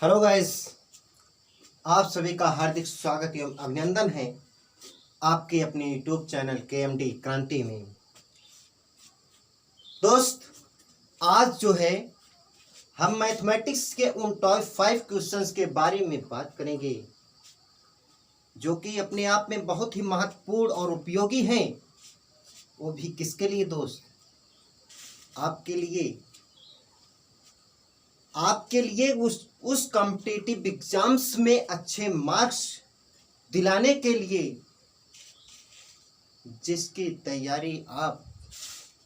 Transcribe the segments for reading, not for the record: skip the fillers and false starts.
Hello guys, आप सभी का हार्दिक स्वागत एवं अभिनंदन है आपके अपने यूट्यूब चैनल KMD क्रांति में। दोस्त, आज जो है हम मैथमेटिक्स के उन टॉप 5 क्वेश्चंस के बारे में बात करेंगे जो कि अपने आप में बहुत ही महत्वपूर्ण और उपयोगी हैं। वो भी किसके लिए दोस्त? आपके लिए उस कॉम्पिटिटिव एग्जाम्स में अच्छे मार्क्स दिलाने के लिए जिसकी तैयारी आप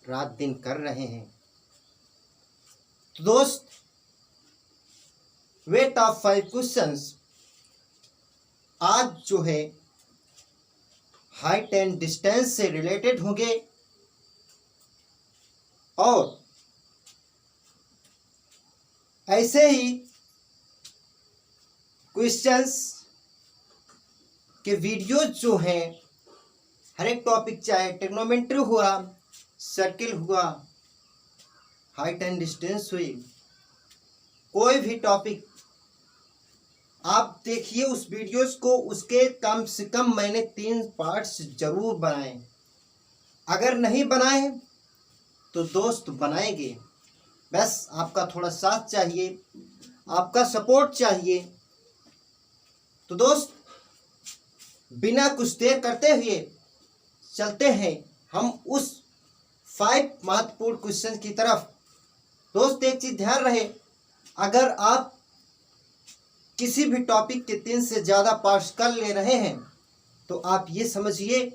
रात दिन कर रहे हैं। तो दोस्त, वे टॉप 5 क्वेश्चंस आज जो है हाइट एंड डिस्टेंस से रिलेटेड होंगे और ऐसे ही क्वेश्चंस के वीडियोज जो हैं हर एक टॉपिक, चाहे ट्रिग्नोमेट्री हुआ, सर्किल हुआ, हाइट एंड डिस्टेंस हुई, कोई भी टॉपिक आप देखिए उस वीडियोस को, उसके कम से कम मैंने 3 पार्ट्स जरूर बनाए। अगर नहीं बनाए तो दोस्त बनाएंगे, बस आपका थोड़ा साथ चाहिए, आपका सपोर्ट चाहिए। तो दोस्त, बिना कुछ देर करते हुए चलते हैं हम उस 5 महत्वपूर्ण क्वेश्चन की तरफ। दोस्त, एक चीज ध्यान रहे, अगर आप किसी भी टॉपिक के 3 से ज़्यादा पार्ट्स कर ले रहे हैं तो आप ये समझिए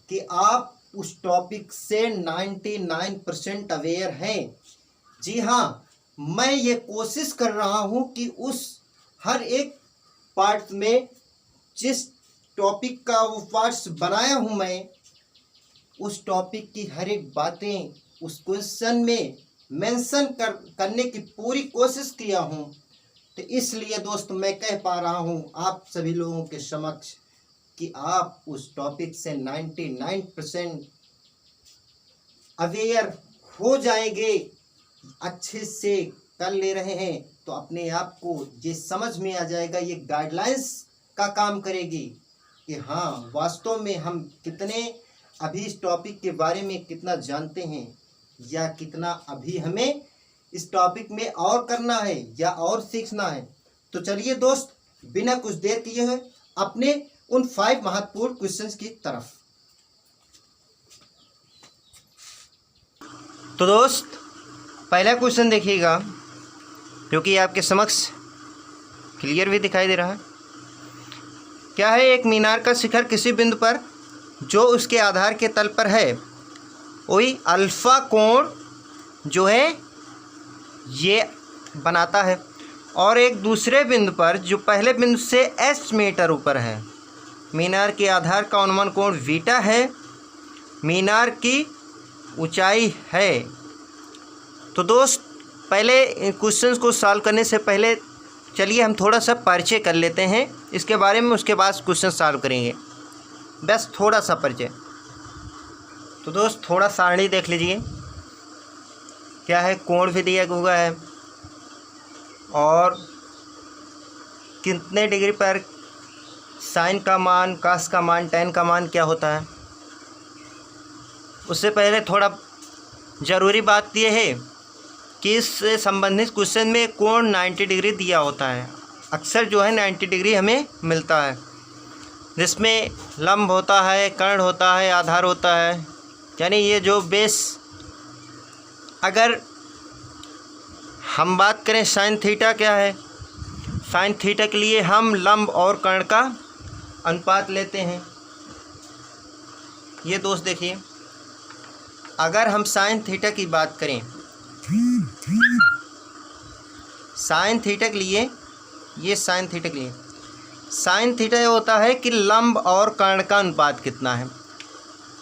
कि आप उस टॉपिक से 99% अवेयर हैं। जी हाँ, मैं ये कोशिश कर रहा हूँ कि उस हर एक पार्ट में जिस टॉपिक का वो पार्ट्स बनाया हूँ, मैं उस टॉपिक की हर एक बातें उस क्वेश्चन में मेंशन करने की पूरी कोशिश किया हूँ। तो इसलिए दोस्त, मैं कह पा रहा हूँ आप सभी लोगों के समक्ष कि आप उस टॉपिक से 99% अवेयर हो जाएंगे, अच्छे से कर ले रहे हैं तो अपने आप को ये समझ में आ जाएगा, ये गाइडलाइंस का काम करेगी कि हाँ, वास्तव में हम कितने अभी इस टॉपिक के बारे में कितना जानते हैं या कितना अभी हमें इस टॉपिक में और करना है या और सीखना है। तो चलिए दोस्त, बिना कुछ देर किए हुए अपने उन 5 महत्वपूर्ण क्वेश्चंस की तरफ। तो दोस्त, पहला क्वेश्चन देखिएगा जो कि आपके समक्ष क्लियर भी दिखाई दे रहा है। क्या है? एक मीनार का शिखर किसी बिंदु पर जो उसके आधार के तल पर है वही अल्फा कोण जो है ये बनाता है, और एक दूसरे बिंदु पर जो पहले बिंदु से s मीटर ऊपर है। मीनार के आधार का अनुमान कोण बीटा है, मीनार की ऊंचाई है। तो दोस्त, पहले क्वेश्चंस को सॉल्व करने से पहले चलिए हम थोड़ा सा परिचय कर लेते हैं इसके बारे में, उसके बाद क्वेश्चन सॉल्व करेंगे। बस थोड़ा सा परिचय। तो दोस्त, थोड़ा सारणी देख लीजिए, क्या है, कोण भी दिया हुआ है और कितने डिग्री पर साइन का मान, कास का मान, टैन का मान क्या होता है। उससे पहले थोड़ा ज़रूरी बात यह है कि इससे संबंधित क्वेश्चन में कोण 90 डिग्री दिया होता है। अक्सर जो है 90 डिग्री हमें मिलता है, जिसमें लंब होता है, कर्ण होता है, आधार होता है, यानी ये जो बेस। अगर हम बात करें साइन थीटा क्या है, साइन थीटा के लिए हम लंब और कर्ण का अनुपात लेते हैं। ये दोस्त देखिए, अगर हम साइन थीटा की बात करें, साइन थीटा के लिए, ये साइन थीटा के लिए साइन थीटा ये होता है कि लंब और कर्ण का अनुपात कितना है।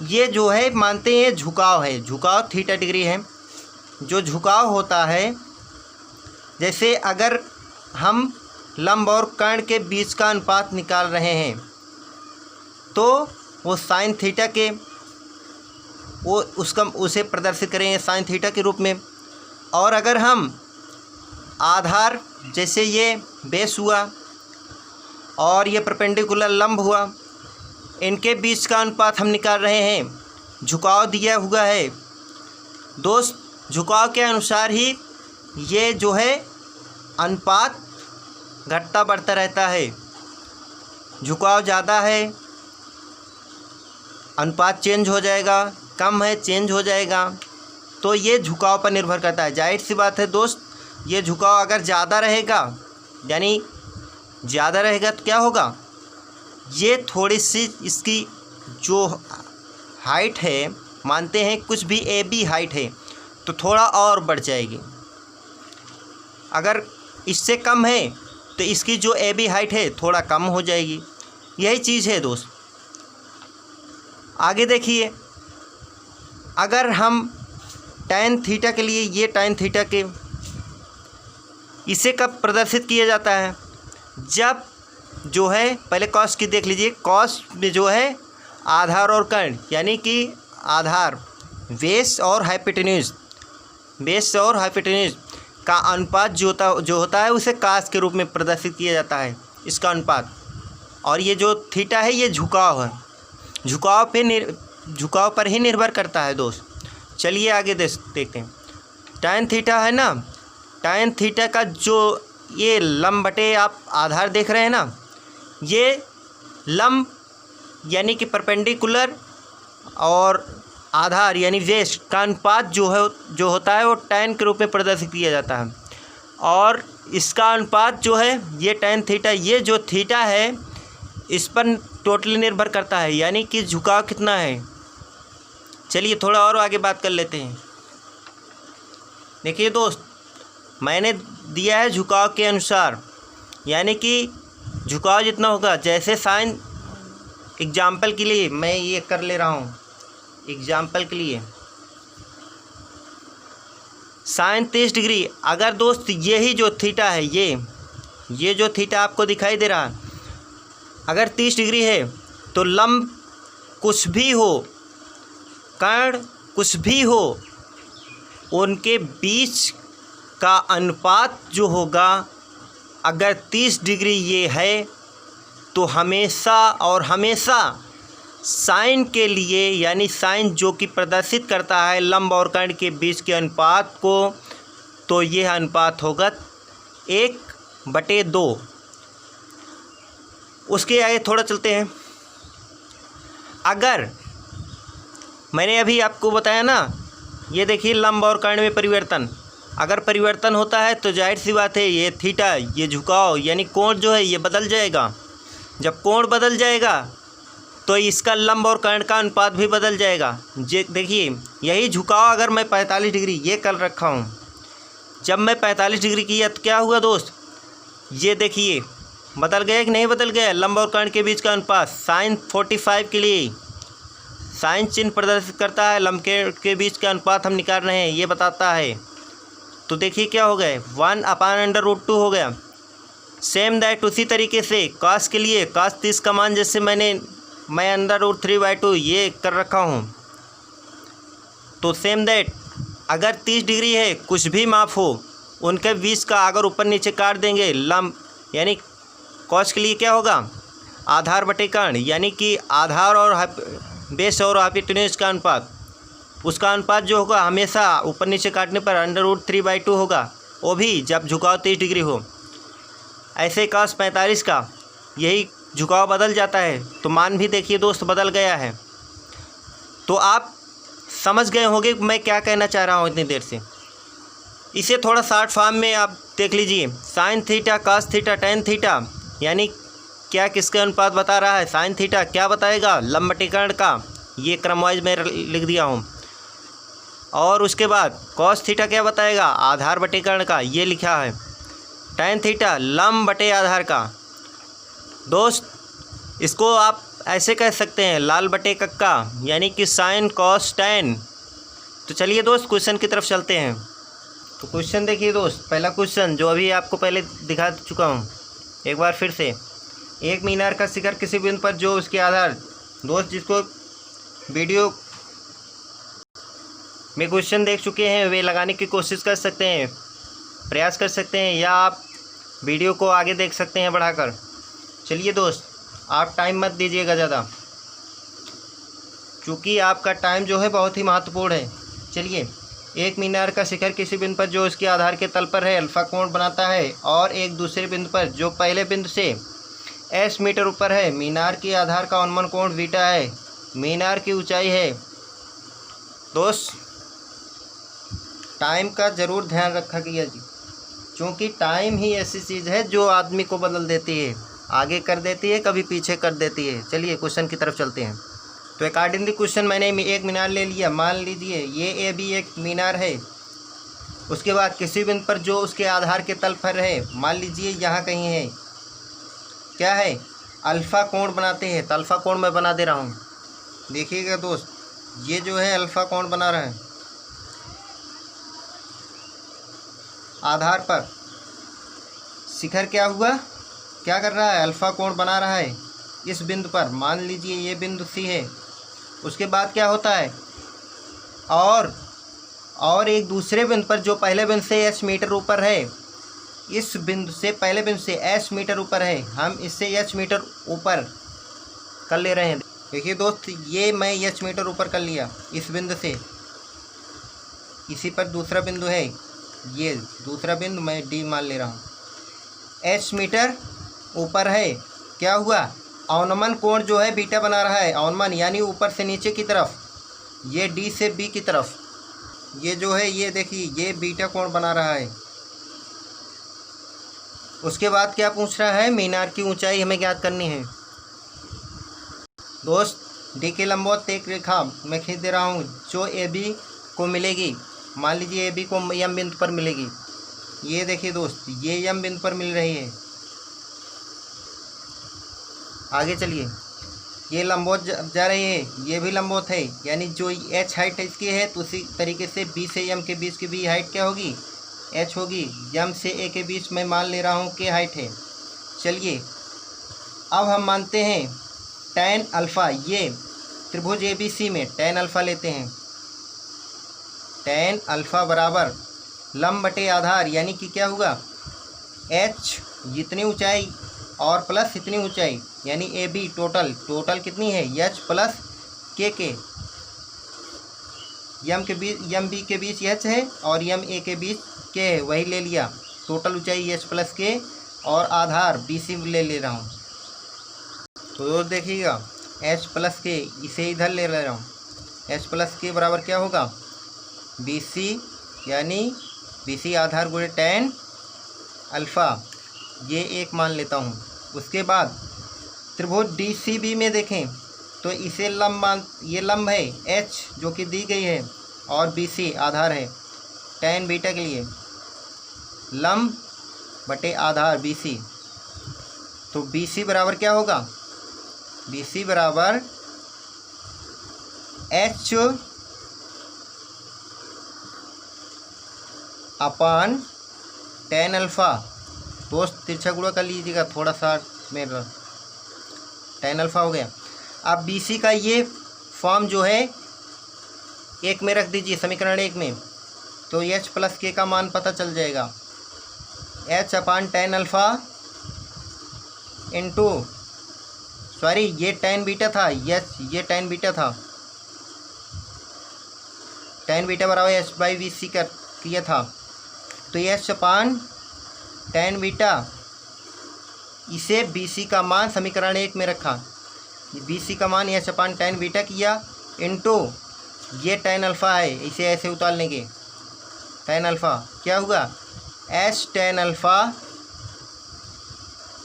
ये जो है मानते हैं झुकाव है, झुकाव थीटा डिग्री है। जो झुकाव होता है, जैसे अगर हम लंब और कर्ण के बीच का अनुपात निकाल रहे हैं तो वो साइन थीटा के वो उसे प्रदर्शित करेंगे साइन थीटा के रूप में। और अगर हम आधार जैसे ये बेस हुआ और ये परपेंडिकुलर लंब हुआ, इनके बीच का अनुपात हम निकाल रहे हैं। झुकाव दिया हुआ है दोस्त, झुकाव के अनुसार ही ये जो है अनुपात घटता बढ़ता रहता है। झुकाव ज़्यादा है अनुपात चेंज हो जाएगा, कम है चेंज हो जाएगा। तो ये झुकाव पर निर्भर करता है। जाहिर सी बात है दोस्त, ये झुकाव अगर ज़्यादा रहेगा, यानी ज़्यादा रहेगा तो क्या होगा, ये थोड़ी सी इसकी जो हाइट है, मानते हैं कुछ भी ए बी हाइट है, तो थोड़ा और बढ़ जाएगी। अगर इससे कम है तो इसकी जो ए बी हाइट है थोड़ा कम हो जाएगी। यही चीज़ है दोस्त। आगे देखिए, अगर हम tan थीटा के लिए, ये tan थीटा के, इसे कब प्रदर्शित किया जाता है, जब जो है, पहले कॉस की देख लीजिए। कॉस में जो है आधार और कर्ण, यानी कि आधार बेस और हाइपोटेन्यूज, बेस और हाइपोटेन्यूज का अनुपात जो होता है उसे कास के रूप में प्रदर्शित किया जाता है, इसका अनुपात। और ये जो थीटा है ये झुकाव है, झुकाव पर ही निर्भर करता है दोस्त। चलिए आगे देखते हैं। tan थीटा है ना, tan थीटा का जो ये लंब बटे आप आधार देख रहे हैं ना, ये लंब यानी कि परपेंडिकुलर और आधार यानी बेस का अनुपात जो होता है वो tan के रूप में प्रदर्शित किया जाता है। और इसका अनुपात जो है ये tan थीटा, ये जो थीटा है इस पर टोटली निर्भर करता है, यानी कि झुकाव कितना है। चलिए थोड़ा और आगे बात कर लेते हैं। देखिए दोस्त, मैंने दिया है झुकाव के अनुसार, यानी कि झुकाव जितना होगा, जैसे साइन, एग्जाम्पल के लिए मैं ये कर ले रहा हूँ, एग्जाम्पल के लिए साइन 30 डिग्री। अगर दोस्त यही जो थीटा है, ये जो थीटा आपको दिखाई दे रहा है, अगर 30 डिग्री है तो लंब कुछ भी हो, कर्ण कुछ भी हो, उनके बीच का अनुपात जो होगा, अगर 30 डिग्री ये है तो हमेशा और हमेशा साइन के लिए, यानी साइन जो कि प्रदर्शित करता है लंब और कर्ण के बीच के अनुपात को, तो यह अनुपात होगा 1/2। उसके आगे थोड़ा चलते हैं। अगर मैंने अभी आपको बताया ना, ये देखिए लंब और कर्ण में परिवर्तन, अगर परिवर्तन होता है तो जाहिर सी बात है ये थीटा, ये झुकाव यानी कोण जो है ये बदल जाएगा। जब कोण बदल जाएगा तो इसका लंब और कर्ण का अनुपात भी बदल जाएगा। देखिए यही झुकाव अगर मैं 45 डिग्री ये कर रखा हूँ, जब मैं 45 डिग्री किया तो क्या हुआ दोस्त, ये देखिए बदल गया कि नहीं बदल गया, लंब और कर्ण के बीच का अनुपात। साइन 45 के लिए साइन चिन्ह प्रदर्शित करता है, लंब के बीच का अनुपात हम निकाल रहे हैं, ये बताता है। तो देखिए क्या हो गया, 1/√2 हो गया। सेम दैट उसी तरीके से cos के लिए, cos 30 का मान जैसे मैं √3/2 ये कर रखा हूँ, तो सेम दैट अगर 30 डिग्री है, कुछ भी माप हो, उनके बीच का अगर ऊपर नीचे काट देंगे लंब, यानी cos के लिए क्या होगा, आधार बटे कर्ण, यानी कि आधार और बेस और हाइपोटेन्यूज का अनुपात, उसका अनुपात जो होगा हमेशा ऊपर नीचे काटने पर √3/2 होगा, वो भी जब झुकाव 30 डिग्री हो। ऐसे cos 45 का यही झुकाव बदल जाता है, तो मान भी देखिए दोस्त बदल गया है। तो आप समझ गए होंगे मैं क्या कहना चाह रहा हूँ इतनी देर से। इसे थोड़ा शॉर्ट फॉर्म में आप देख लीजिए, sine theta, cos theta, tan theta, यानी क्या किसके अनुपात बता रहा है। साइन थीटा क्या बताएगा, लंब बटे कर्ण का, ये क्रमवाइज में लिख दिया हूँ। और उसके बाद cos थीटा क्या बताएगा, आधार बटे कर्ण का, ये लिखा है। tan थीटा लंब बटे आधार का। दोस्त इसको आप ऐसे कह सकते हैं, लाल बटे कक्का, यानी कि साइन cos tan। तो चलिए दोस्त क्वेश्चन की तरफ चलते हैं। तो क्वेश्चन देखिए दोस्त, पहला क्वेश्चन जो अभी आपको पहले दिखा चुका हूँ, एक बार फिर से। एक मीनार का शिखर किसी बिंदु पर जो उसके आधार, दोस्त जिसको वीडियो में क्वेश्चन देख चुके हैं वे लगाने की कोशिश कर सकते हैं। प्रयास कर सकते हैं या आप वीडियो को आगे देख सकते हैं बढ़ाकर। चलिए दोस्त, आप टाइम मत दीजिएगा ज़्यादा, क्योंकि आपका टाइम जो है बहुत ही महत्वपूर्ण है। चलिए, एक मीनार का शिखर किसी बिंदु पर जो उसके आधार के तल पर है अल्फा कोण बनाता है, और एक दूसरे बिंदु पर जो पहले बिंदु से एस मीटर ऊपर है मीनार के आधार का अवनमन कोण बीटा है। मीनार की ऊंचाई है। दोस्त, टाइम का ज़रूर ध्यान रखा कीजिए जी, क्योंकि टाइम ही ऐसी चीज़ है जो आदमी को बदल देती है, आगे कर देती है, कभी पीछे कर देती है। चलिए क्वेश्चन की तरफ चलते हैं। तो अकॉर्डिंगली क्वेश्चन मैंने एक मीनार ले लिया। मान लीजिए ये ए बी एक मीनार है। उसके बाद किसी बिंदु पर जो उसके आधार के तल पर है, मान लीजिए यहाँ कहीं है, क्या है, अल्फ़ा कोण बनाते हैं। तो अल्फ़ा कोण मैं बना दे रहा हूँ। देखिएगा दोस्त, ये जो है अल्फ़ा कोण बना रहा है आधार पर। शिखर क्या हुआ, क्या कर रहा है, अल्फ़ा कोण बना रहा है इस बिंदु पर। मान लीजिए ये बिंदु सी है। उसके बाद क्या होता है, और एक दूसरे बिंदु पर जो पहले बिंदु से एच मीटर ऊपर है, इस बिंदु से पहले बिंदु से एच मीटर ऊपर है, हम इससे एच मीटर ऊपर कर ले रहे हैं। देखिए दोस्त, ये मैं एच मीटर ऊपर कर लिया इस बिंदु से। इसी पर दूसरा बिंदु है, ये दूसरा बिंदु मैं डी मान ले रहा हूँ। एच मीटर ऊपर है, क्या हुआ, अवनमन कोण जो है बीटा बना रहा है। अवनमन यानी ऊपर से नीचे की तरफ, ये डी से बी की तरफ, ये जो है, ये देखिए, ये बीटा कोण बना रहा है। उसके बाद क्या पूछ रहा है, मीनार की ऊंचाई हमें ज्ञात करनी है। दोस्त, डी के लंबवत एक रेखा मैं खींच दे रहा हूँ जो ए बी को मिलेगी। मान लीजिए ए बी को यम बिंदु पर मिलेगी। ये देखिए दोस्त, ये यम बिंदु पर मिल रही है। आगे चलिए, ये लंबवत जा रही है, ये भी लंबवत है, यानी जो एच हाइट इसकी है, तो उसी तरीके से बी से यम के बीच की भी हाइट क्या होगी, एच होगी। यम से ए के बीच में मान ले रहा हूँ कि हाइट है। चलिए, अब हम मानते हैं tan अल्फ़ा, ये त्रिभुज ए बी सी में tan अल्फ़ा लेते हैं। tan अल्फ़ा बराबर लंब बटे आधार, यानी कि क्या होगा, h जितनी ऊंचाई और प्लस इतनी ऊंचाई, यानी ए बी टोटल कितनी है, एच प्लस के यम बी के बीच एच है और यम ए के बीच के है, वही ले लिया। टोटल ऊंचाई एच प्लस के और आधार बी सी ले रहा हूँ। तो देखिएगा, एच प्लस के इसे इधर ले रहा हूँ। एच प्लस के बराबर क्या होगा, बी सी, यानी बी सी आधार गुणे tan अल्फ़ा, ये एक मान लेता हूँ। उसके बाद त्रिभुज डी सी बी में देखें तो इसे लंब ये लंब है एच जो कि दी गई है, और बी सी आधार है tan बीटा के लिए, लंब बटे आधार बी सी। तो बी सी बराबर क्या होगा, बी सी बराबर एच अपान tan अल्फ़ा। दोस्त, तिरछा गुणा कर लीजिएगा थोड़ा सा, मेरा tan अल्फ़ा हो गया। अब बी सी का ये फॉर्म जो है एक में रख दीजिए, समीकरण एक में, तो एच प्लस के का मान पता चल जाएगा। एच अपान tan अल्फ़ा इंटू, सॉरी ये tan बीटा था, ये tan बीटा था। tan बीटा बराबर एच बाई बी सी कर किया था, तो एच अपान tan बीटा, इसे बी सी का मान समीकरण एक में रखा, बी सी का मान एच अपान tan बीटा किया, इंटू ये tan अल्फ़ा है, इसे ऐसे उतार लेंगे। tan अल्फ़ा क्या हुआ, H tan alpha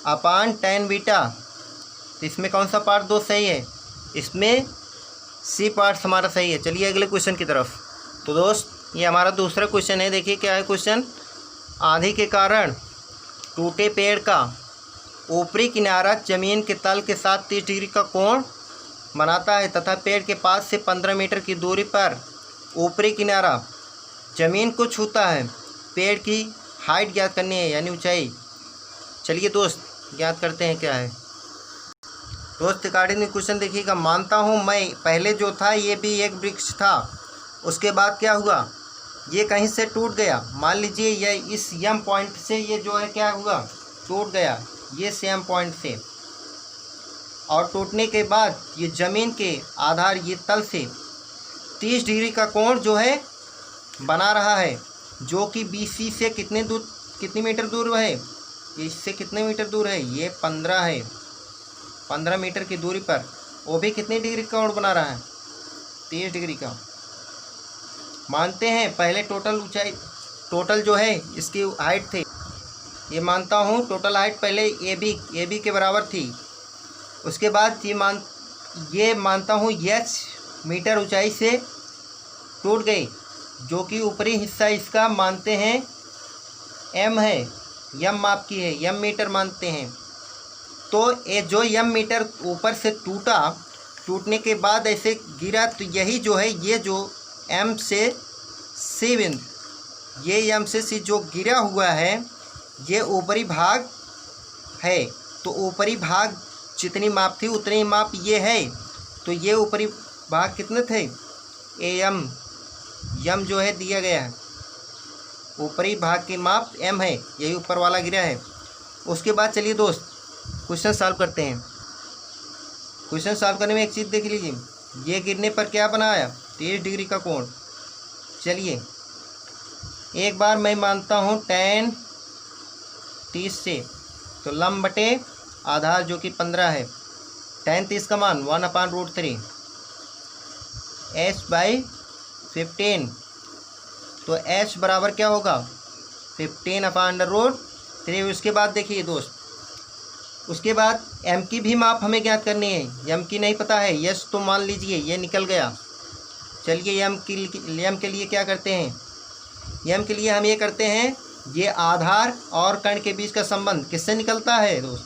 upon tan beta. तो इसमें कौन सा पार्ट दोस्त सही है, इसमें सी पार्ट हमारा सही है। चलिए अगले क्वेश्चन की तरफ। तो दोस्त, ये हमारा दूसरा क्वेश्चन है। देखिए क्या है क्वेश्चन, आंधी के कारण टूटे पेड़ का ऊपरी किनारा जमीन के तल के साथ 30 डिग्री का कोण बनाता है तथा पेड़ के पास से 15 मीटर की दूरी पर ऊपरी किनारा जमीन को छूता है। पेड़ की हाइट ज्ञात करनी है, यानी ऊंचाई। चलिए दोस्त, ज्ञात करते हैं क्या है। दोस्त, अकॉर्डिंग क्वेश्चन देखिएगा, मानता हूँ मैं पहले जो था ये भी एक वृक्ष था। उसके बाद क्या हुआ, ये कहीं से टूट गया, मान लीजिए ये इस एम पॉइंट से ये जो है क्या हुआ, टूट गया ये सेम पॉइंट से, और टूटने के बाद ये ज़मीन के आधार ये तल से 30 डिग्री का कोण जो है बना रहा है, जो कि BC से कितनी मीटर दूर है, इससे कितने मीटर दूर है, ये 15 है, 15 मीटर की दूरी पर वो भी कितनी डिग्री का कोण बना रहा है, 30 डिग्री का। मानते हैं पहले टोटल जो है इसकी हाइट थी, ये मानता हूँ टोटल हाइट पहले ए बी के बराबर थी। उसके बाद ये मानता हूँ H मीटर ऊंचाई से टूट गई, जो कि ऊपरी हिस्सा इसका मानते हैं M है, M माप की है, M मीटर मानते हैं। तो ये जो M मीटर ऊपर से टूटने के बाद ऐसे गिरा, तो यही जो है ये जो M से C बिंदु, ये M से C जो गिरा हुआ है ये ऊपरी भाग है। तो ऊपरी भाग जितनी माप थी उतनी माप ये है, तो ये ऊपरी भाग कितने थे, M जो है दिया गया है, ऊपरी भाग की माप M है, यही ऊपर वाला गिरा है। उसके बाद चलिए दोस्त क्वेश्चन सॉल्व करते हैं। क्वेश्चन सॉल्व करने में एक चीज़ देख लीजिए, ये गिरने पर क्या बनाया, 30 डिग्री का कोण। चलिए एक बार मैं मानता हूँ tan 30 से, तो लंब बटे आधार जो कि 15 है, tan 30 का मान 1/√3 h/15, तो h बराबर क्या होगा 15/√3। उसके बाद देखिए दोस्त, उसके बाद m की भी माप हमें ज्ञात करनी है, m की नहीं पता है, यस तो मान लीजिए ये निकल गया। चलिए m के लिए क्या करते हैं, m के लिए हम ये करते हैं, ये आधार और कण के बीच का संबंध किससे निकलता है दोस्त,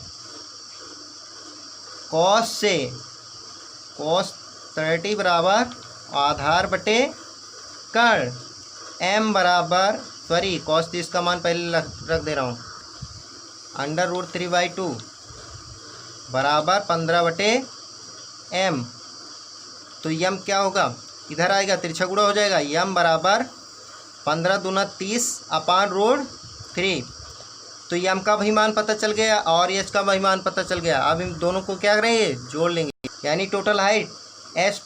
cos से, cos 30 बराबर आधार बटे कण, m बराबर cos 30 का मान पहले रख दे रहा हूँ, √3/2 बराबर 15/m। तो m क्या होगा, इधर आएगा तिरछा गुणा हो जाएगा, m बराबर 15 दूना 30/√3। तो m का भी मान पता चल गया और h का भी मान पता चल गया। अब इन दोनों को क्या करेंगे, जोड़ लेंगे, यानी टोटल हाइट h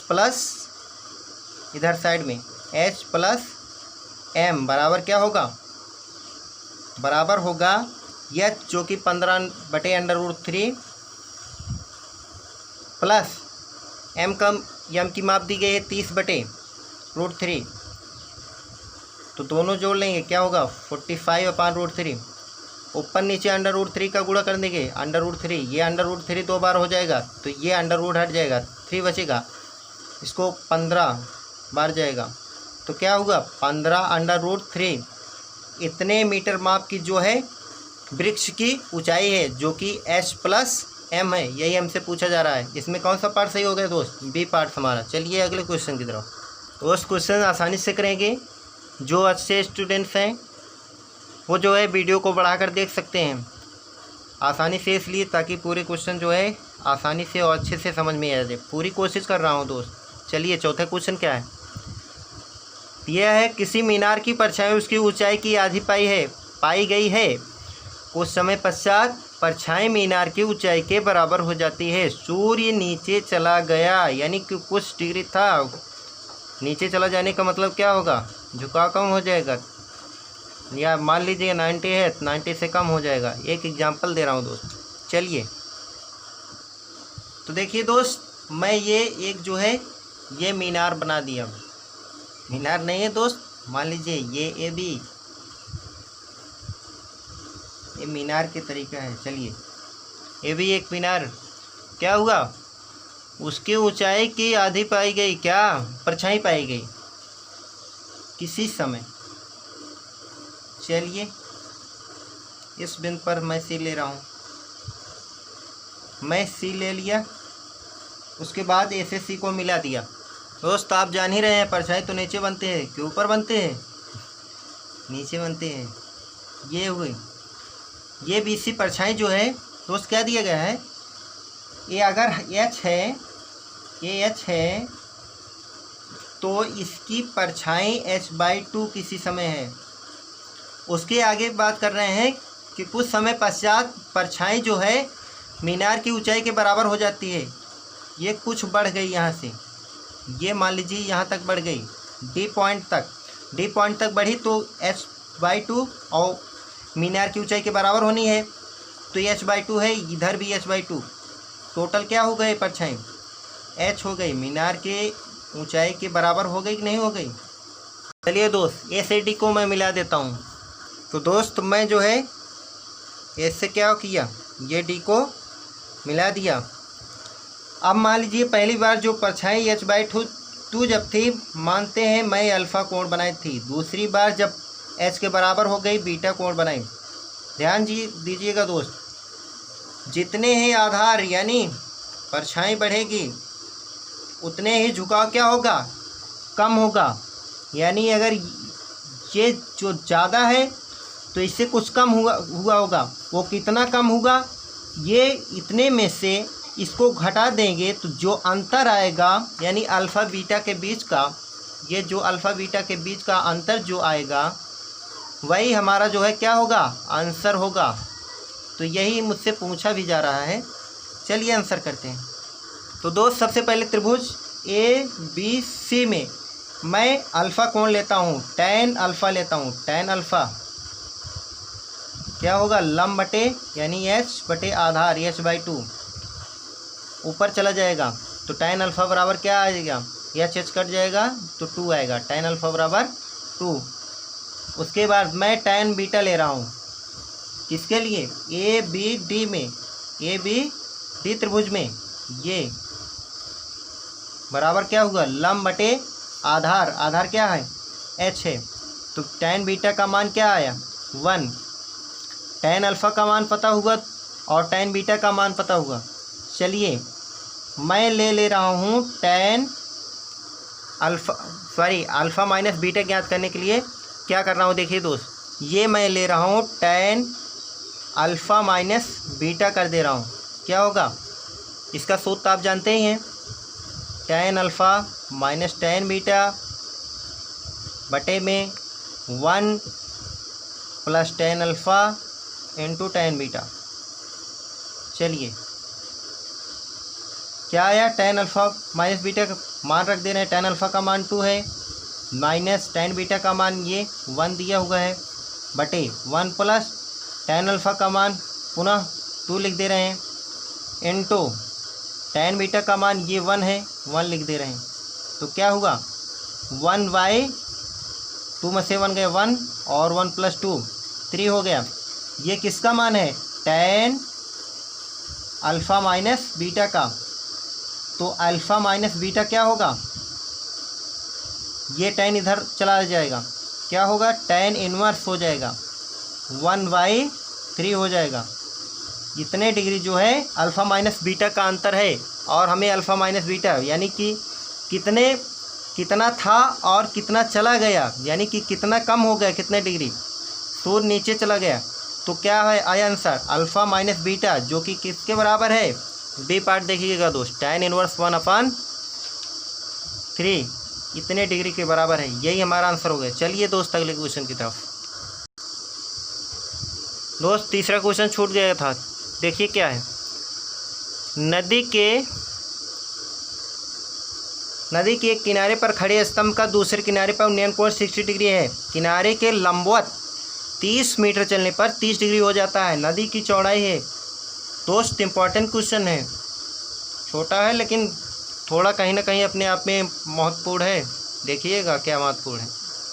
प्लस इधर साइड में h प्लस m बराबर क्या होगा, बराबर होगा h जो कि 15/√3 प्लस m की माप दी गई है 30/√3, तो दोनों जोड़ लेंगे क्या होगा 45/√3। ऊपर नीचे √3 का गुणा कर देंगे, √3, ये √3 दो बार हो जाएगा, तो ये अंडर हट जाएगा, 3 बचेगा, इसको 15 बार जाएगा, तो क्या होगा 15/√3। इतने मीटर माप की जो है वृक्ष की ऊंचाई है, जो कि h प्लस m है, यही हमसे पूछा जा रहा है। इसमें कौन सा पार्ट सही हो गया दोस्त, बी पार्ट हमारा। चलिए अगले क्वेश्चन की तरफ। दोस्त क्वेश्चन आसानी से करेंगे, जो अच्छे स्टूडेंट्स हैं वो जो है वीडियो को बढ़ाकर देख सकते हैं आसानी से, इसलिए ताकि पूरे क्वेश्चन जो है आसानी से और अच्छे से समझ में आ जाए। पूरी कोशिश कर रहा हूँ दोस्त। चलिए चौथा क्वेश्चन क्या है, यह है किसी मीनार की परछाई उसकी ऊंचाई की आधी पाई गई है, कुछ समय पश्चात परछाई मीनार की ऊंचाई के बराबर हो जाती है। सूर्य नीचे चला गया, यानी कि कुछ डिग्री था, नीचे चला जाने का मतलब क्या होगा, झुकाव कम हो जाएगा, या मान लीजिए 90 है, 90 से कम हो जाएगा। एक एग्जांपल दे रहा हूँ दोस्त। चलिए तो देखिए दोस्त, मैं ये एक जो है ये मीनार बना दिया, मीनार नहीं है दोस्त, मान लीजिए ये मीनार के तरीका है। चलिए ये भी एक मीनार, क्या हुआ, उसकी ऊंचाई की आधी पाई गई, क्या परछाई पाई गई किसी समय। चलिए इस बिंदु पर मैं सी ले रहा हूँ, मैं सी ले लिया, उसके बाद ए से सी को मिला दिया। दोस्त आप जान ही रहे हैं परछाई तो नीचे बनते हैं कि ऊपर बनते हैं, नीचे बनते हैं। ये हुई ये BC परछाई जो है दोस्त क्या दिया गया है, ये अगर H है, ये H है, तो इसकी परछाई h/2 किसी समय है। उसके आगे बात कर रहे हैं कि कुछ समय पश्चात परछाई जो है मीनार की ऊंचाई के बराबर हो जाती है। ये कुछ बढ़ गई यहाँ से, ये मान लीजिए यहाँ तक बढ़ गई, डी पॉइंट तक बढ़ी तो h/2 और मीनार की ऊंचाई के बराबर होनी है, तो ये h/2 है, इधर भी h/2। टोटल क्या हो गए परछाई? h हो गई, मीनार के ऊंचाई के बराबर हो गई कि नहीं हो गई? चलिए दोस्त, ए से डी को मैं मिला देता हूँ। तो दोस्त मैं जो है एस से क्या किया, ये डी को मिला दिया। अब मान लीजिए पहली बार जो परछाई h/2 जब थी, मानते हैं मैं अल्फ़ा कोण बनाई थी। दूसरी बार जब h के बराबर हो गई बीटा कोण बनाई। ध्यान दीजिएगा दोस्त, जितने ही आधार यानी परछाई बढ़ेगी उतने ही झुकाव क्या होगा, कम होगा। यानी अगर ये जो ज़्यादा है तो इससे कुछ कम हुआ होगा, वो कितना कम होगा, ये इतने में से इसको घटा देंगे तो जो अंतर आएगा यानी अल्फ़ा बीटा के बीच का, ये जो अल्फ़ा बीटा के बीच का अंतर जो आएगा वही हमारा जो है क्या होगा, आंसर होगा। तो यही मुझसे पूछा भी जा रहा है। चलिए आंसर करते हैं। तो दोस्त सबसे पहले त्रिभुज ABC में मैं अल्फ़ा कोण लेता हूँ, tan अल्फ़ा लेता हूँ। tan अल्फ़ा क्या होगा, लंब बटे यानी h बटे आधार h/2 ऊपर चला जाएगा तो tan अल्फ़ा बराबर क्या आ जाएगा, h कट जाएगा तो 2 आएगा, tan अल्फ़ा बराबर 2। उसके बाद मैं tan बीटा ले रहा हूँ, किसके लिए, ABD में, ABD त्रिभुज में, ये बराबर क्या होगा, लंब बटे आधार, आधार क्या है, h है। तो tan बीटा का मान क्या आया, 1। tan अल्फ़ा का मान पता होगा और tan बीटा का मान पता होगा। चलिए मैं ले रहा हूँ tan अल्फ़ा माइनस बीटा ज्ञात करने के लिए क्या कर रहा हूँ, देखिए दोस्त, ये मैं ले रहा हूँ tan अल्फ़ा माइनस बीटा कर दे रहा हूँ। क्या होगा, इसका सूत्र आप जानते ही हैं, tan alpha minus tan beta बटे में 1 plus tan alpha into tan beta. चलिए क्या आया, tan अल्फ़ा माइनस बीटा का मान रख दे रहे हैं, tan अल्फ़ा का मान 2 है, माइनस tan बीटा का मान ये 1 दिया हुआ है, बटे 1 प्लस tan अल्फ़ा का मान पुनः 2 लिख दे रहे हैं, इंटू tan बीटा का मान ये 1 है, 1 लिख दे रहे हैं। तो क्या होगा, 1/2 में से 1 गए 1 और 1 प्लस 2 3 हो गया। ये किसका मान है, tan अल्फ़ा माइनस बीटा का। तो अल्फ़ा माइनस बीटा क्या होगा, ये tan इधर चला जाएगा, क्या होगा, tan इनवर्स हो जाएगा, 1/3 हो जाएगा। इतने डिग्री जो है अल्फ़ा माइनस बीटा का अंतर है, और हमें अल्फ़ा माइनस बीटा यानी कि कितना था और कितना चला गया, यानी कि कितना कम हो गया, कितने डिग्री सूर्य नीचे चला गया। तो क्या है आया आंसर, अल्फ़ा माइनस बीटा, जो कि किसके बराबर है, बी पार्ट देखिएगा दोस्त, tan इनवर्स 1/3 इतने डिग्री के बराबर है। यही हमारा आंसर हो गया। चलिए दोस्त अगले क्वेश्चन की तरफ। दोस्त तीसरा क्वेश्चन छूट गया था, देखिए क्या है, नदी के एक किनारे पर खड़े स्तंभ का दूसरे किनारे पर उन्नयन कोण 60 डिग्री है। किनारे के लंबवत 30 मीटर चलने पर 30 डिग्री हो जाता है। नदी की चौड़ाई है। दोस्त इम्पॉर्टेंट क्वेश्चन है, छोटा है लेकिन थोड़ा कहीं ना कहीं अपने आप में महत्वपूर्ण है। देखिएगा क्या महत्वपूर्ण है।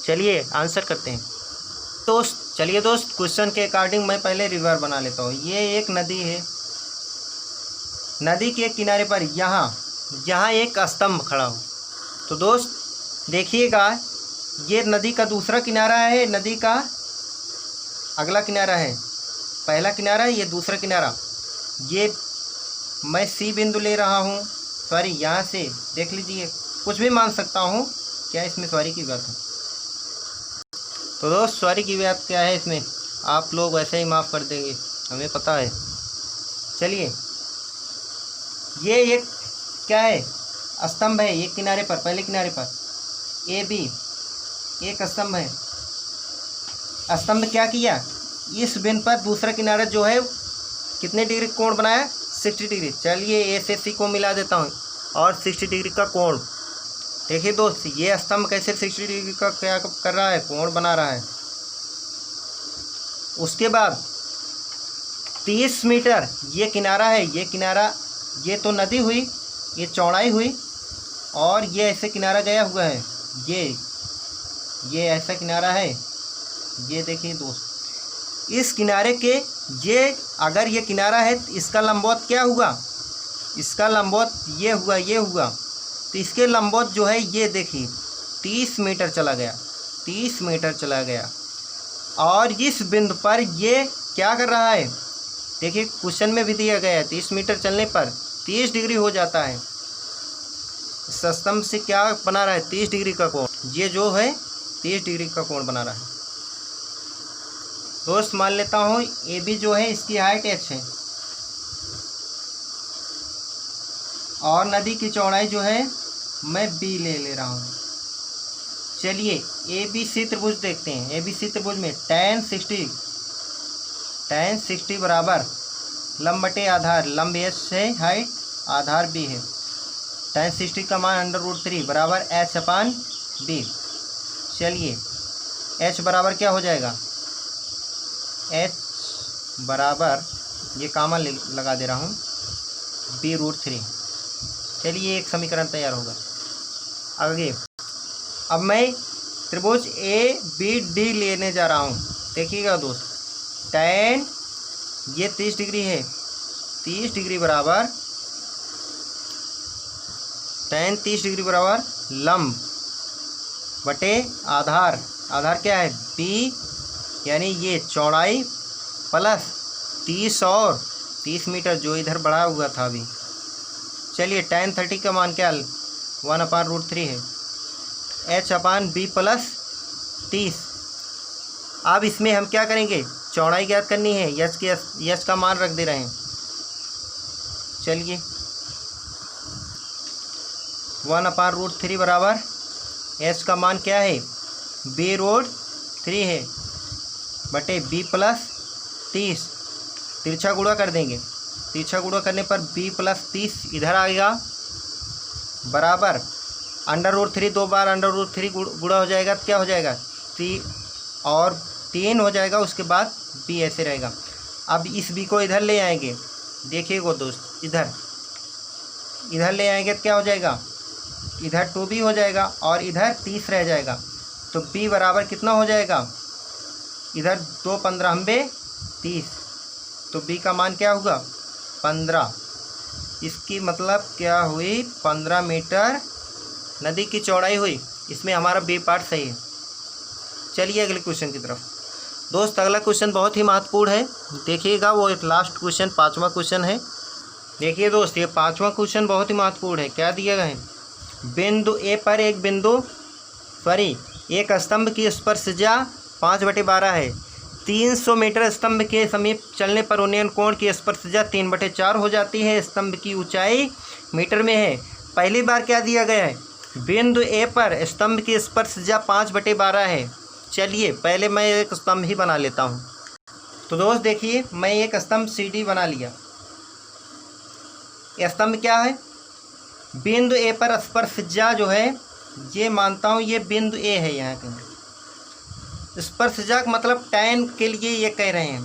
चलिए आंसर करते हैं दोस्त। क्वेश्चन के अकॉर्डिंग मैं पहले रिवर बना लेता हूँ। ये एक नदी है, नदी के एक किनारे पर यहाँ एक स्तंभ खड़ा हो। तो दोस्त देखिएगा, ये नदी का दूसरा किनारा है, नदी का अगला किनारा है, पहला किनारा है, ये दूसरा किनारा। ये मैं सी बिंदु ले रहा हूँ, यहाँ से देख लीजिए, कुछ भी मान सकता हूँ। क्या इसमें सॉरी की बात है? तो दोस्त सॉरी की बात क्या है इसमें, आप लोग वैसे ही माफ़ कर देंगे, हमें पता है। चलिए ये एक क्या है, स्तंभ है, एक किनारे पर, पहले किनारे पर। ए बी एक स्तंभ है। स्तंभ क्या किया, इस बिंदु पर दूसरा किनारा जो है कितने डिग्री कोण बनाया, 60 डिग्री। चलिए ए से सी को मिला देता हूँ और 60 डिग्री का कोण। देखिए दोस्त, ये स्तंभ कैसे 60 डिग्री का क्या कर रहा है, कोण बना रहा है। उसके बाद 30 मीटर ये किनारा है, ये किनारा, ये तो नदी हुई, ये चौड़ाई हुई, और ये ऐसे किनारा गया हुआ है, ये ऐसा किनारा है। ये देखिए दोस्त, इस किनारे के ये अगर ये किनारा है तो इसका लंबवत क्या हुआ, इसका लंबवत ये हुआ, ये हुआ, तो इसके लंबवत जो है ये देखिए 30 मीटर चला गया, 30 मीटर चला गया। और इस बिंदु पर ये क्या कर रहा है, देखिए क्वेश्चन में भी दिया गया है 30 मीटर चलने पर 30 डिग्री हो जाता है। इस स्तंभ से क्या बना रहा है, 30 डिग्री का कोण, ये जो है 30 डिग्री का कोण बना रहा है। दोस्त मान लेता हूँ ए बी जो है इसकी हाइट h है और नदी की चौड़ाई जो है मैं b ले रहा हूँ। चलिए ए बी सी त्रिभुज देखते हैं। ए बी सी त्रिभुज में tan 60 बराबर लंब बटे आधार, लंब h है, हाइट आधार b है। tan 60 का मान √3 बराबर h/b। चलिए h बराबर क्या हो जाएगा, h बराबर, ये कामन लगा दे रहा हूँ, b√3। चलिए एक समीकरण तैयार होगा। आगे अब मैं त्रिभुज ए बी डी लेने जा रहा हूँ। देखिएगा दोस्त, tan ये 30 डिग्री है, 30 डिग्री बराबर tan 30 डिग्री बराबर लंब बटे आधार, आधार क्या है b, यानी ये चौड़ाई प्लस 30 और 30 मीटर जो इधर बढ़ा हुआ था अभी। चलिए tan 30 का मान क्या 1/√3 है, h/b प्लस 30। अब इसमें हम क्या करेंगे, चौड़ाई ज्ञात करनी है, यश का मान रख दे रहे हैं। चलिए 1/√3 बराबर h का मान क्या है, b√3 है, बटे b प्लस 30। तिरछा गुणा कर देंगे, तिरछा गुणा करने पर b प्लस 30 इधर आएगा बराबर √3, 2 बार √3 गुणा हो जाएगा तो क्या हो जाएगा 3 और 3 हो जाएगा। उसके बाद b ऐसे रहेगा। अब इस b को इधर ले आएंगे, देखिएगा दोस्त, इधर ले आएंगे तो क्या हो जाएगा, इधर 2b हो जाएगा और इधर 30 रह जाएगा। तो b बराबर कितना हो जाएगा, इधर 2 15 30, तो b का मान क्या होगा 15। इसकी मतलब क्या हुई, 15 मीटर नदी की चौड़ाई हुई। इसमें हमारा b पार्ट सही है। चलिए अगले क्वेश्चन की तरफ। दोस्त अगला क्वेश्चन बहुत ही महत्वपूर्ण है, देखिएगा, वो एक लास्ट क्वेश्चन 5वां क्वेश्चन है। देखिए दोस्त, ये 5वां क्वेश्चन बहुत ही महत्वपूर्ण है। क्या दिया गया है, बिंदु ए पर एक स्तंभ की स्पर्शजा 5/12 है। 300 मीटर स्तंभ के समीप चलने पर उन्नयन कोण की स्पर्शजा 3/4 हो जाती है। स्तंभ की ऊंचाई मीटर में है। पहली बार क्या दिया गया है, बिंदु ए पर स्तंभ की स्पर्शजा 5/12 है। चलिए पहले मैं एक स्तंभ ही बना लेता हूँ। तो दोस्त देखिए, मैं एक स्तंभ सी डी बना लिया। स्तंभ क्या है, बिंदु ए पर स्पर्शजा जो है, ये मानता हूँ ये बिंदु ए है। यहाँ कहीं स्पर्शजा का मतलब tan के लिए ये कह रहे हैं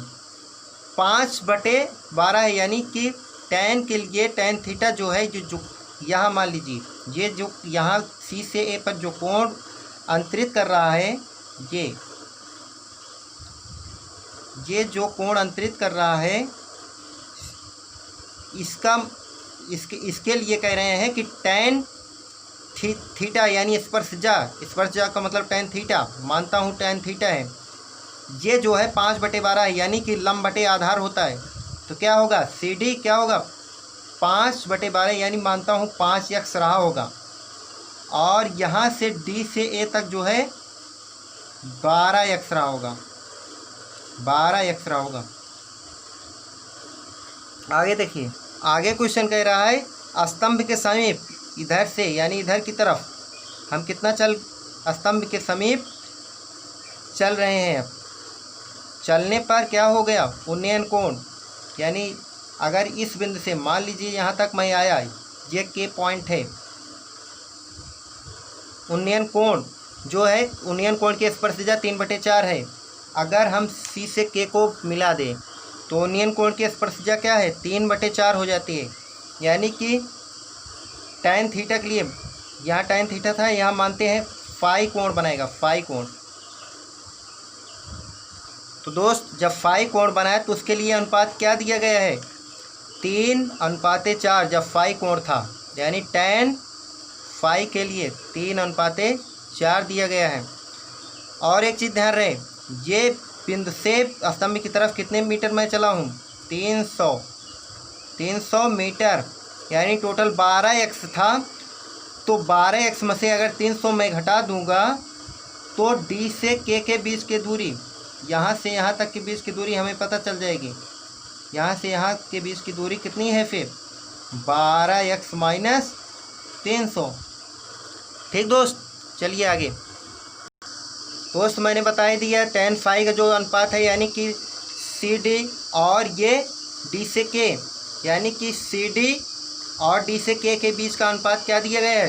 5/12 है, यानी कि tan के लिए tan थीटा जो है, जो यहाँ मान लीजिए, ये जो यहाँ सी से ए पर जो कोण अंतरित कर रहा है, ये जो कोण अंतरित कर रहा है, इसके लिए कह रहे हैं कि tan थीटा, यानी स्पर्शजा का मतलब tan थीटा, मानता हूँ tan थीटा है। ये जो है 5/12 है, यानी कि लंब बटे आधार होता है। तो क्या होगा, सी डी क्या होगा 5/12, यानी मानता हूँ 5x रहा होगा। और यहाँ से डी से ए तक जो है 12x रहा होगा, 12x रहा होगा। आगे देखिए, आगे क्वेश्चन कह रहा है स्तंभ के समीप इधर से, यानी इधर की तरफ हम कितना स्तंभ के समीप चल रहे हैं। चलने पर क्या हो गया, उन्नयन कोण, यानी अगर इस बिंदु से मान लीजिए यहाँ तक मैं आया, ये के पॉइंट है, उन्नयन कोण जो है, उन्नयन कोण की स्पर्शजा 3/4 है। अगर हम सी से के को मिला दें तो उन्नयन कोण की स्पर्शजा क्या है, 3/4 हो जाती है। यानी कि tan थीटा के लिए, यहाँ tan थीटा था, यहाँ मानते हैं फाई कोण बनेगा, फाई कोण। तो दोस्त जब फाई कोण बनाए तो उसके लिए अनुपात क्या दिया गया है, 3:4। जब फाई कोण था, यानी tan फाई के लिए 3:4 दिया गया है। और एक चीज़ ध्यान रहे, ये बिंदु से स्तंभ की तरफ कितने मीटर मैं चला हूँ, 300 मीटर, यानी टोटल 12x था। तो 12x में से अगर 300 मैं घटा दूंगा तो D से K के बीच की दूरी, यहाँ से यहाँ तक के बीच की दूरी हमें पता चल जाएगी। यहाँ से यहाँ के बीच की दूरी कितनी है फिर, 12x माइनस 300। ठीक दोस्त, चलिए आगे। दोस्त मैंने बता दिया tan फाई का जो अनुपात है, यानी कि CD और ये D से K, यानी कि CD और D से K के बीच का अनुपात क्या दिया गया है,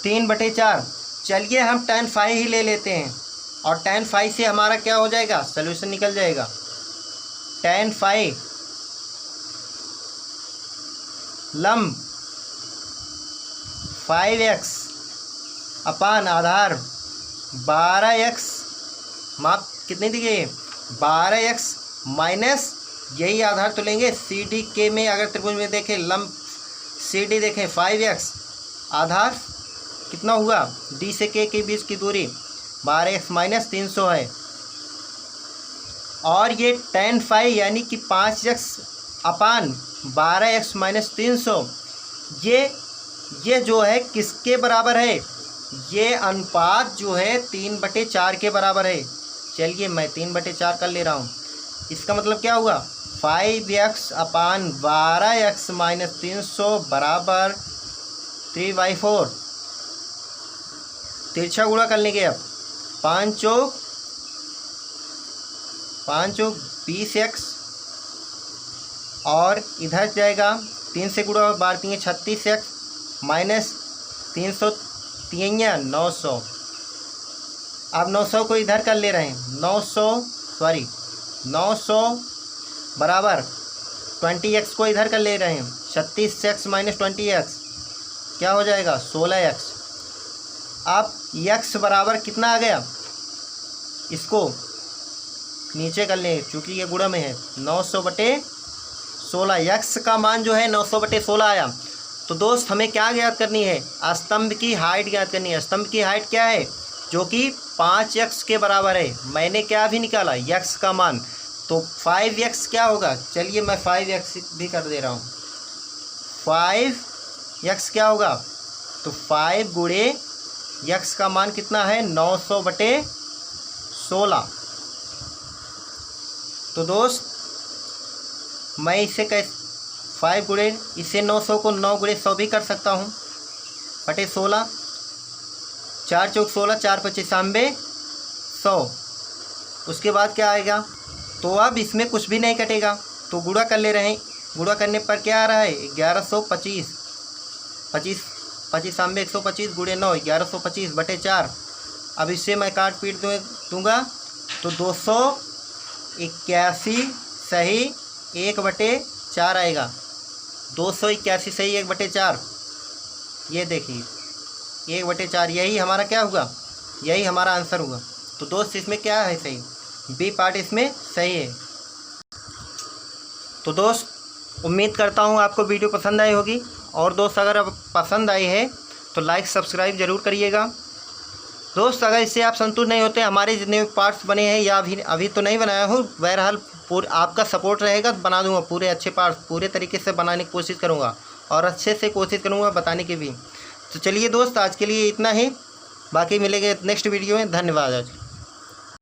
3/4। चलिए हम tan फाई ही ले लेते हैं, और tan फाई से हमारा क्या हो जाएगा, सॉल्यूशन निकल जाएगा। tan फाई लंब 5x अपान आधार 12x, माप कितनी दी गई है, 12x माइनस, यही आधार तो लेंगे CD के में, अगर त्रिभुज में देखें लंब CD देखें 5x, आधार कितना हुआ, D से K के बीच की दूरी 12x माइनस 300 है। और ये tan फाई यानी कि 5x अपान 12x माइनस 300, ये जो है किसके बराबर है, ये अनुपात जो है 3/4 के बराबर है। चलिए मैं 3/4 कर ले रहा हूँ। इसका मतलब क्या हुआ, 5x अपान 12x माइनस 300 बराबर 3/4। तिरछा गुणा कर लेंगे अब, 5 चौक 20x, और इधर जाएगा 3 से गुणा, 12 3 36x माइनस 300 3 900। अब 900 को इधर कर ले रहे हैं, 900 बराबर 20x को इधर कर ले रहे हैं, 36x माइनस 20x क्या हो जाएगा, 16x। अब x बराबर कितना आ गया, इसको नीचे कर लें चूँकि ये गुणा में है, 900/16। x का मान जो है 900/16 आया। तो दोस्त हमें क्या ज्ञात करनी है, स्तंभ की हाइट ज्ञात करनी है। स्तंभ की हाइट क्या है, जो कि 5x के बराबर है। मैंने क्या भी निकाला, x का मान, तो 5x क्या होगा, चलिए मैं 5x भी कर दे रहा हूँ। 5x क्या होगा, तो 5 गुणे x का मान कितना है, 900/16। तो दोस्त मैं इसे 5 गुणे, इसे 900 को 9 गुणे 100 भी कर सकता हूँ, बटे 16, 4 चौक 16, 4 25 100। उसके बाद क्या आएगा, तो अब इसमें कुछ भी नहीं कटेगा, तो गुणा कर ले रहे हैं। गुणा करने पर क्या आ रहा है, 1125, 25 125 गुणे 9, 1125/4। अब इससे मैं काट पीट दूँगा तो 281 सही 1/4 आएगा। 281 सही 1/4, ये देखिए 1/4, यही हमारा क्या हुआ, यही हमारा आंसर हुआ। तो दोस्त इसमें क्या है सही, बी पार्ट इसमें सही है। तो दोस्त उम्मीद करता हूँ आपको वीडियो पसंद आई होगी, और दोस्त अगर अब पसंद आई है तो लाइक सब्सक्राइब ज़रूर करिएगा। दोस्त अगर इससे आप संतुष्ट नहीं होते, हमारे जितने भी पार्ट्स बने हैं या अभी तो नहीं बनाया हूँ, बहरहाल आपका सपोर्ट रहेगा तो बना दूंगा पूरे अच्छे पार्ट्स, पूरे तरीके से बनाने की कोशिश करूँगा, और अच्छे से कोशिश करूँगा बताने की भी। तो चलिए दोस्त आज के लिए इतना ही, बाकी मिलेंगे नेक्स्ट वीडियो में। धन्यवाद। आज